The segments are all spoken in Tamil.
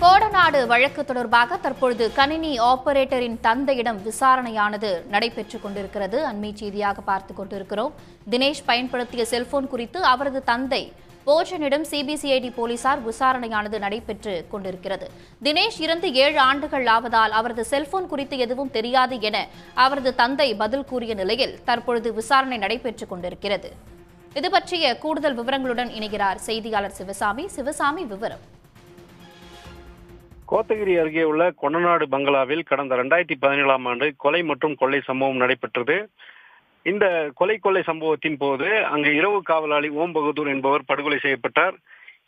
கோடநாடு வழக்கு தொடர்பாக தற்பொழுது கணினி ஆபரேட்டரின் தந்தையிடம் விசாரணையானது நடைபெற்றுக் கொண்டிருக்கிறது. அண்மை செய்தியாக பார்த்துக் கொண்டிருக்கிறோம். தினேஷ் பயன்படுத்திய செல்போன் குறித்து அவரது தந்தை போஜனிடம் சிபிசிஐடி போலீசார் விசாரணையானது நடைபெற்றுக் கொண்டிருக்கிறது. தினேஷ் இறந்து 7 ஆண்டுகள் ஆவதால் அவரது செல்போன் குறித்து எதுவும் தெரியாது என அவரது தந்தை பதில் கூறிய நிலையில் தற்பொழுது விசாரணை நடைபெற்றுக் கொண்டிருக்கிறது. இது பற்றிய கூடுதல் விவரங்களுடன் இணைகிறார் செய்தியாளர் சிவசாமி. சிவசாமி, விவரம். கோத்தகிரி அருகே உள்ள கொடநாடு பங்களாவில் கடந்த 2017ஆம் ஆண்டு கொலை மற்றும் கொள்ளை சம்பவம் நடைபெற்றது. இந்த கொள்ளை சம்பவத்தின் போது அங்கு இரவு காவலாளி ஓம் பகதூர் என்பவர் படுகொலை செய்யப்பட்டார்.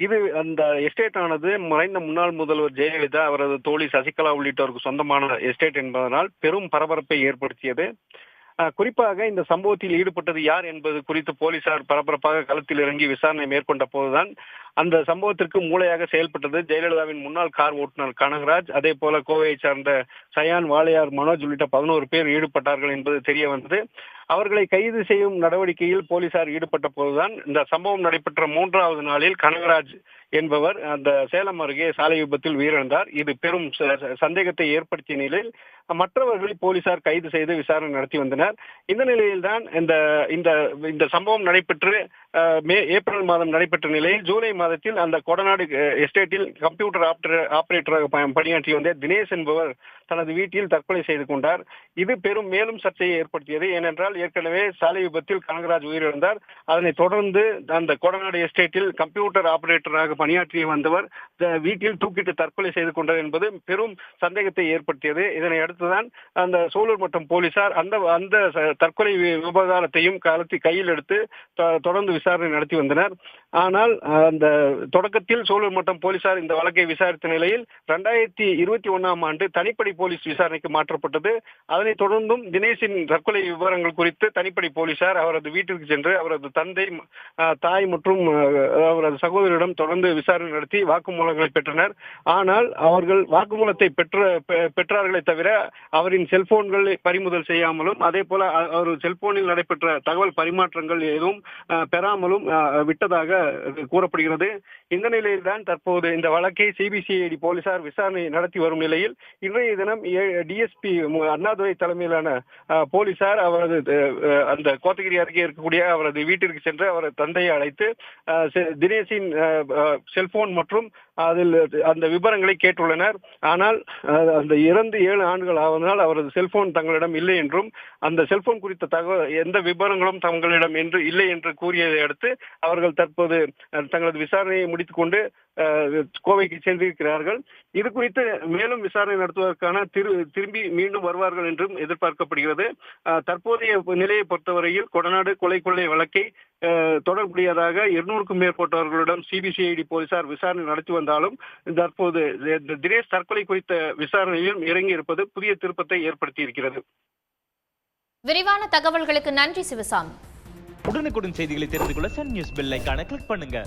இது அந்த எஸ்டேட் ஆனது மறைந்த முன்னாள் முதல்வர் ஜெயலலிதா, அவரது தோழி சசிகலா உள்ளிட்டோருக்கு சொந்தமான எஸ்டேட் என்பதனால் பெரும் பரபரப்பை ஏற்படுத்தியது. குறிப்பாக இந்த சம்பவத்தில் ஈடுபட்டது யார் என்பது குறித்து போலீசார் பரபரப்பாக களத்தில் இறங்கி விசாரணை மேற்கொண்ட போதுதான் அந்த சம்பவத்திற்கு மூளையாக செயல்பட்டது ஜெயலலிதாவின் முன்னாள் கார் ஓட்டுநர் கனகராஜ். அதே போல கோவையை சார்ந்த சயான், வாளையார், மனோஜ் உள்ளிட்ட 11 பேர் ஈடுபட்டார்கள் என்பது தெரிய வந்தது. அவர்களை கைது செய்யும் நடவடிக்கையில் போலீசார் ஈடுபட்ட போதுதான் இந்த சம்பவம் நடைபெற்ற 3வது நாளில் கனகராஜ் என்பவர் அந்த சேலம் அருகே சாலை விபத்தில் உயிரிழந்தார். இது பெரும் சந்தேகத்தை ஏற்படுத்திய நிலையில் மற்றவர்களை போலீசார் கைது செய்து விசாரணை நடத்தி வந்தனர். இந்த நிலையில்தான் இந்த சம்பவம் நடைபெற்று ஏப்ரல் மாதம் நடைபெற்ற நிலையில் ஜூலை மாதத்தில் அந்த கொடநாடு எஸ்டேட்டில் கம்ப்யூட்டர் ஆபரேட்டராக பணியாற்றி வந்த தினேஷ் என்பவர் தனது வீட்டில் தற்கொலை செய்து கொண்டார். இது மேலும் சர்ச்சையை ஏற்படுத்தியது. ஏனென்றால் ஏற்கனவே சாலை விபத்தில் கனகராஜ் உயிரிழந்தார். அதனைத் தொடர்ந்து அந்த கொடநாடு எஸ்டேட்டில் கம்ப்யூட்டர் ஆபரேட்டராக பணியாற்றி வந்தவர் வீட்டில் தூக்கிட்டு தற்கொலை செய்து கொண்டார் என்பது பெரும் சந்தேகத்தை ஏற்படுத்தியது. இதனை அடுத்துதான் அந்த சூலூர் மட்டம் போலீசார் அந்த தற்கொலை விவகாரத்தையும் கையில் எடுத்து தொடர்ந்து விசாரணை நடத்தி வந்தனர். ஆனால் அந்த தொடக்கத்தில் சூலூர் மட்டம் போலீசார் இந்த வழக்கை விசாரித்த நிலையில் 2021ஆம் ஆண்டு தனிப்படை போலீஸ் விசாரணைக்கு மாற்றப்பட்டது. அதனைத் தொடர்ந்தும் தினேஷின் தற்கொலை விவரங்கள் குறித்து தனிப்படை போலீசார் அவரது வீட்டிற்கு சென்று அவரது தந்தை, தாய் மற்றும் அவரது சகோதரியிடம் தொடர்ந்து விசாரணை நடத்தி வாக்குமூலங்களை பெற்றனர். ஆனால் அவர்கள் வாக்குமூலத்தை பெற்றார்களே தவிர அவரின் செல்போன்களை பறிமுதல் செய்யாமலும் அதே போல அவர் செல்போனில் நடைபெற்ற தகவல் பரிமாற்றங்கள் எதுவும் பெறாமலும் விட்டதாக கூறப்படுகிறது. இந்த நிலையில்தான் தற்போது இந்த வழக்கை சிபிசிஐடி போலீசார் விசாரணை நடத்தி வரும் நிலையில் இன்றைய தினம் டிஎஸ்பி அண்ணாதுரை தலைமையிலான போலீசார் அவரது அந்த கோத்தகிரி அருகே இருக்கக்கூடிய அவரது வீட்டிற்கு சென்று அவரது தந்தையை அழைத்து தினேஷின் செல்போன் மற்றும் அதில் அந்த விவரங்களை கேட்டுள்ளனர். ஆனால் அந்த இறந்து 7 ஆண்டுகள் ஆவதனால் அவரது செல்போன் தங்களிடம் இல்லை என்றும் அந்த செல்போன் குறித்த தகவல் எந்த விவரங்களும் தங்களிடம் என்று இல்லை என்று கூறியதை அடுத்து அவர்கள் தற்போது தங்களது விசாரணையை முடித்துக் கொண்டு கோவைக்கு சென்றிருக்கிறார்கள். இது குறித்து மேலும் விசாரணை நடத்துவதற்கான திரும்பி மீண்டும் வருவார்கள் என்றும் எதிர்பார்க்கப்படுகிறது. தற்போதைய நிலையை பொறுத்தவரையில் கொடநாடு கொள்ளை வழக்கை தொடர்புடையதாக 200க்கும் மேற்பட்டவர்களிடம் சிபிசிஐடி போலீசார் விசாரணை நடத்தி வந்தாலும் தற்போது தினேஷ் தற்கொலை குறித்த விசாரணையிலும் இறங்கி இருப்பது புதிய திருப்பத்தை ஏற்படுத்தி இருக்கிறது. விரிவான தகவல்களுக்கு நன்றி சிவசாமி. உடனுக்குடன் செய்திகளை தெரிந்து கொள்ள சன் நியூஸ் பெல் ஐகானை கிளிக் பண்ணுங்க.